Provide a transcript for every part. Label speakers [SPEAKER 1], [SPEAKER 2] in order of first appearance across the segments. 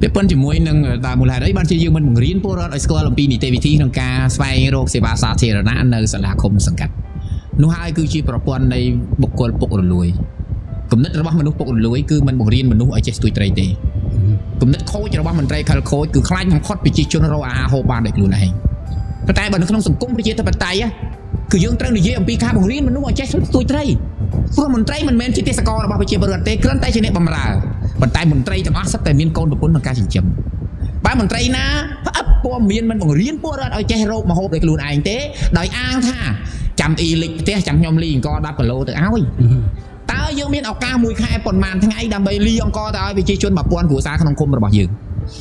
[SPEAKER 1] ពាក់ព័ន្ធជាមួយនឹងតាមមូលហេតុអីបានជាយើងមិនបង្រៀនពលរដ្ឋឲ្យស្គាល់អំពីនីតិវិធីក្នុងការស្វែងរកសេវាសាធារណៈនៅសាលាឃុំសង្កាត់នោះហើយគឺជាប្រព័ន្ធនៃបុគ្គលពុករលួយគំនិតរបស់មនុស្សពុករលួយគឺមិនបង្រៀនមនុស្សឲ្យចេះស្ទួយត្រីទេគំនិតខូចរបស់មន្ត្រីខិលខូចគឺខ្លាចបំផុតប្រជាជនរកអាហារហូបបានដោយខ្លួនឯងប៉ុន្តែបើនៅក្នុងសង្គមប្រជាធិបតេយ្យគឺយើងត្រូវនិយាយអំពីការបង្រៀនមនុស្សឲ្យចេះស្ទួយត្រីព្រោះមន្ត្រីមិនមែនជាទេសកលរបស់ប្រជាពលរដ្ឋទេគ្រាន់តែជាអ្នកបម្រើប៉ុន្តែមន្ត្រីទាំងអស់សុទ្ធតែមានកូនប្រពន្ធក្នុងការចិញ្ចឹមបើមន្ត្រីណាផ្អឹបព័ត៌មានមិនបង្រៀនពលរដ្ឋឲ្យចេះរកម្ហូបដោយខ្លួនឯងទេដោយអាងថាចាំអ៊ីលិចផ្ទះចាំខ្ញុំលីអង្គ10គីឡូទៅឲ្យតើយើងមានឱកាសមួយខែប៉ុន្មានថ្ងៃដើម្បីលីអង្គទៅឲ្យប្រជាជន1000គ្រួសារក្នុងឃុំរបស់យើង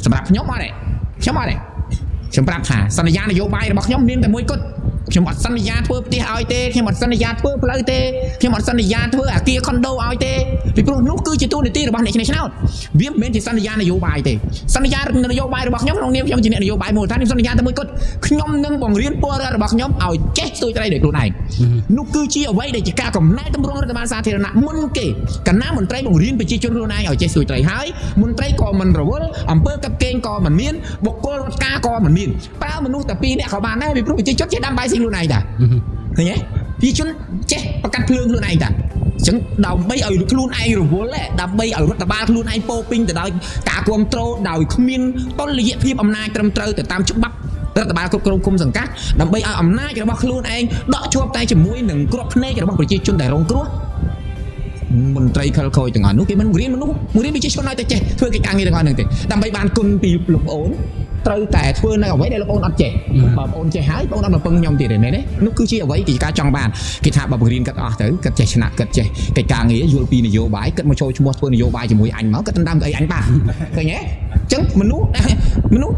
[SPEAKER 1] សម្រាប់ខ្ញុំអត់ទេខ្ញុំប្រាប់ថាសន្យានយោបាយរបស់ខ្ញុំមានតែមួយគត់ខ្ញុំអត់សន្យាធ្វើផ្ទះឲ្យទេខ្ញុំអត់សន្យាធ្វើផ្លូវទេខ្ញុំអត់សន្យាធ្វើអាគារខុនដូឲ្យទេពីព្រោះនោះគឺជាទូនីតិរបស់អ្នកឆ្នោតវាមិនមែនជាសន្យានយោបាយទេសន្យានយោបាយរបស់ខ្ញុំក្នុងនាមខ្ញុំជាអ្នកនយោបាយមូលដ្ឋានខ្ញុំសន្យាតែមួយគត់ខ្ញុំនឹងបង្រៀនពលរដ្ឋរបស់ខ្ញុំឲ្យចេះស្ទួយត្រីដោយខ្លួនឯងនោះគឺជាអ្វីដែលជាការកំណែទម្រង់រដ្ឋបាលសាធារណៈមុនគេកណ្ណាមន្ត្រីបង្រៀនប្រជាជនខ្លួនឯងឲ្យចេះស្ទួយត្រីហើយមន្ត្រីក៏មិនរវល់អំពើកាប់កេងក៏មិនមានបុគ្គលរដ្ឋការក៏មិនមានប្រើមនុស្សតែ2នាក់ក៏បានដែរពីព្រោះប្រជាជនចេះដាំបាយស៊ីខ្លួនឯងតាឃើញទេប្រជាជនចេះប្រកាសភ្លើងខ្លួនឯងតាអញ្ចឹងដើម្បីឲ្យខ្លួនឯងរវល់ដើម្បីឲ្យរដ្ឋបាលខ្លួនឯងពោពេញទៅដោយការគ្រប់គ្រងដោយគ្មានតុល្យភាពអំណាចត្រឹមត្រូវទៅតាមច្បាប់រដ្ឋបាលគ្រប់គ្រងគុំសង្កាត់ដើម្បីឲ្យអំណាចរបស់ខ្លួនឯងដកជាប់តែជាមួយនឹងគ្រាប់ភ្នែករបស់ប្រជាជនដែលរងគ្រោះមន្ត្រីខិលខូចទាំងអស់នោះគេមិនបង្រៀនមនុស្សបង្រៀនប្រជាជនឲ្យតែចេះធ្វើកិច្ចការងារទាំងអស់ហ្នឹងទេដើម្បីបានគុណពីលោកប្អូនត្រូវតែធ្វើនៅអ្វីដែលលោកប្អូនអត់ចេះបើបងប្អូនចេះហើយបងប្អូនអត់មកពឹងខ្ញុំទៀតទេមែនទេនោះគឺជាអ្វីជាការចង់បានគេថាបើបង្រៀនគាត់អស់ទៅគាត់ចេះឆ្នាក់គាត់ចេះកិច្ចការងារយល់ពីនយោបាយគាត់មកចូលឈ្មោះធ្វើនយោបាយជាមួយអញមកគាត់ដណ្ដើមអីអញបានឃើញទេអញ្ចឹងមនុស្ស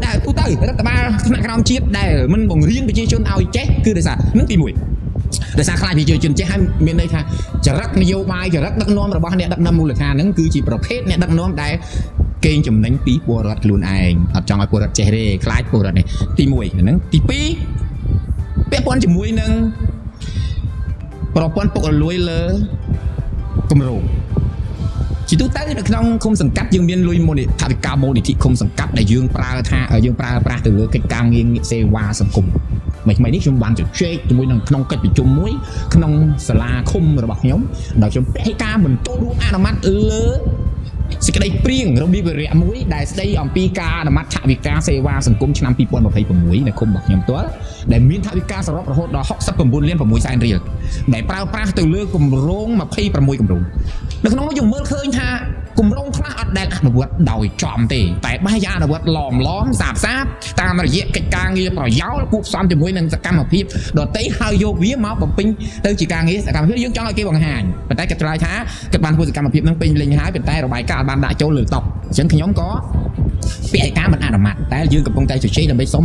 [SPEAKER 1] ដែលទូទៅរដ្ឋបាលថ្នាក់ក្រោមជាតិដែលមិនបង្រៀនប្រជាជនឲ្យចេះគឺដោយសារនឹងទី1ដោយសារខ្លាចប្រជាជនចេះហើយមានន័យថាចរិតនយោបាយចរិតដឹកនាំរបស់អ្នកដឹកនាំមូលដ្ឋានហ្នឹងគឺជាប្រភេទអ្នកដឹកនាំដែលកេងចំណេញពីពលរដ្ឋខ្លួនឯងអត់ចង់ឲ្យពលរដ្ឋចេះទេខ្លាចពលរដ្ឋនេះទី1ហ្នឹងទី2ពាក់ព័ន្ធជាមួយនឹងប្រព័ន្ធពុករលួយលើគម្រោងជាទូទៅនៅក្នុងឃុំសង្កាត់យើងមានលុយថវិកាមូលនិធិឃុំសង្កាត់ដែលយើងប្រើប្រាស់ទៅលើកិច្ចការងារសេវាសង្គមមិននេះខ្ញុំបានជជែកជាមួយនឹងក្នុងកិច្ចប្រជុំមួយក្នុងសាលាឃុំរបស់ខ្ញុំដោយខ្ញុំពហិការមិនចូលរួមអនុម័តលើសេចក្តីព្រៀងរបៀបវារៈមួយដែលស្ដីអំពីការអនុម័តថវិកាសេវាសង្គមឆ្នាំ2026នៅឃុំរបស់ខ្ញុំផ្ទាល់ដែលមានថវិកាសរុបរហូតដល់69លាន6សែនរៀលដែលប្រើប្រាស់ទៅលើគម្រោង26គម្រោងនៅក្នុងនោះយើងមើលឃើញថាគម្រោងខ្លះអត់ដែលអនុវត្តដោយចំទេតែបែរជាអនុវត្តឡំសាបតាមរយៈកិច្ចការងារប្រយោលគួបផ្សំជាមួយនឹងសកម្មភាពដទៃហើយយកវាមកបំពេញទៅជាការងារសកម្មភាពយើងចង់ឲ្យគេបង្ហាញប៉ុន្តែគេឆ្លើយថាគេបានធ្វើសកម្មភាពនឹងពេញលេញហើយប៉ុន្តែរបាយការណ៍បានដាក់ចូលលើតុអញ្ចឹងខ្ញុំក៏ពាក្យឯកាមិនអនុម័តតែយើងកំពុងតែជជែកដើម្បីសុំ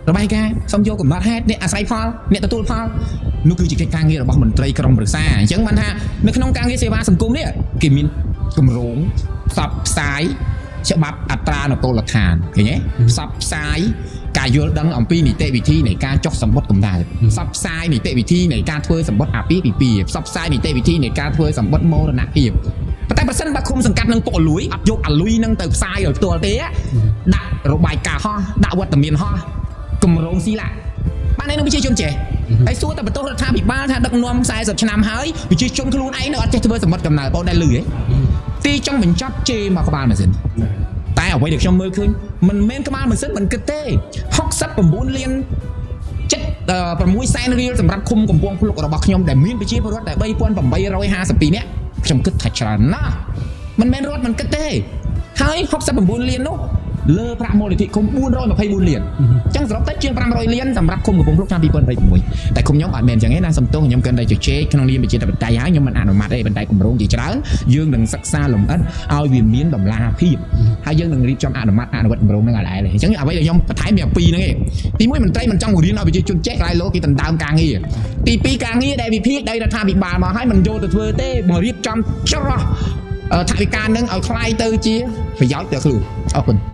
[SPEAKER 1] របាយការណ៍សុំយកកំណត់ហេតុអ្នកអាស្រ័យផលអ្នកទទួលផលនោះគឺជាកិច្ចការងាររបស់មន្ត្រីក្រុមប្រឹក្សាអញ្ចឹងបានថានៅក្នុងការងារសេវាសង្គមនេះគេមានគម្រោងផ្សព្វផ្សាយច្បាប់អត្រានុកូលដ្ឋានឃើញទេផ្សព្វផ្សាយការយល់ដឹងអំពីនីតិវិធីនៃការចុះសម្បត្តិកម្ដៅផ្សព្វផ្សាយនីតិវិធីនៃការធ្វើសម្បត្តិអាពាហ៍ពិពាហ៍ផ្សព្វផ្សាយនីតិវិធីនៃការធ្វើសម្បត្តិមរណភាពតែបើសិនបើឃុំសង្កាត់នឹងពុករលួយអត់យកអាលុយនឹងទៅផ្សាយឲ្យផ្ទាល់ទេដាក់របាយការណ៍ហោះដាក់វត្តមានហោះគម្រោងស៊ីឡាបានឯនោះប្រជាជនចេះហើយសួរតែបន្ទោសរដ្ឋាភិបាលថាដឹកនាំ40ឆ្នាំហើយប្រជាជនខ្លួនឯងនៅអត់ចេះធ្វើសម្បត្តិកំណើបងដែលលឺហ៎ទីចុងបញ្ចប់ជេរមកក្បាលម៉ាស៊ីនតែអ្វីដែលខ្ញុំមើលឃើញមិនមែនក្បាលម៉ាស៊ីនមិនគិតទេ69លាន6សែនរៀលសម្រាប់ឃុំកំពង់ភ្លុករបស់ខ្ញុំដែលមានប្រជាពលរដ្ឋតែ3852នាក់ខ្ញុំគិតថាច្រើនណាស់មិនមែនរត់មិនគិតទេហើយ69លាននោះលើប្រាក់មូលនិធិឃុំ424លានអញ្ចឹងសរុបទៅជាង500លានសម្រាប់ឃុំកំពង់ភ្លុកឆ្នាំ2026តែឃុំខ្ញុំអត់មែនអញ្ចឹងទេណាសំទោសខ្ញុំគិតតែជជែកក្នុងនាមប្រជាធិបតេយ្យហើយខ្ញុំមិនអនុម័តទេប៉ុន្តែគម្រោងជាច្រើនយើងនឹងសិក្សាលម្អិតឲ្យវាមានតម្លាភាពហើយយើងនឹងរៀបចំអនុវត្តគម្រោងហ្នឹងឲ្យដែរអញ្ចឹងអ្វីដែលខ្ញុំបន្ថែមមានពីរហ្នឹងឯងទី1មន្ត្រីមិនចង់រៀនឲ្យប្រជាជនចេះក្រៃលោគេដណ្ដើមការងារទី2ការងារដែលវិភាគដោយរដ្ឋាភិបាលមកឲ្យមិនយកទៅធ្វើទេមករៀបចំច្រោះថវិកានឹងឲ្យคล้ายទៅជាប្រយោជន៍ទៅខ្លួនអរគុណ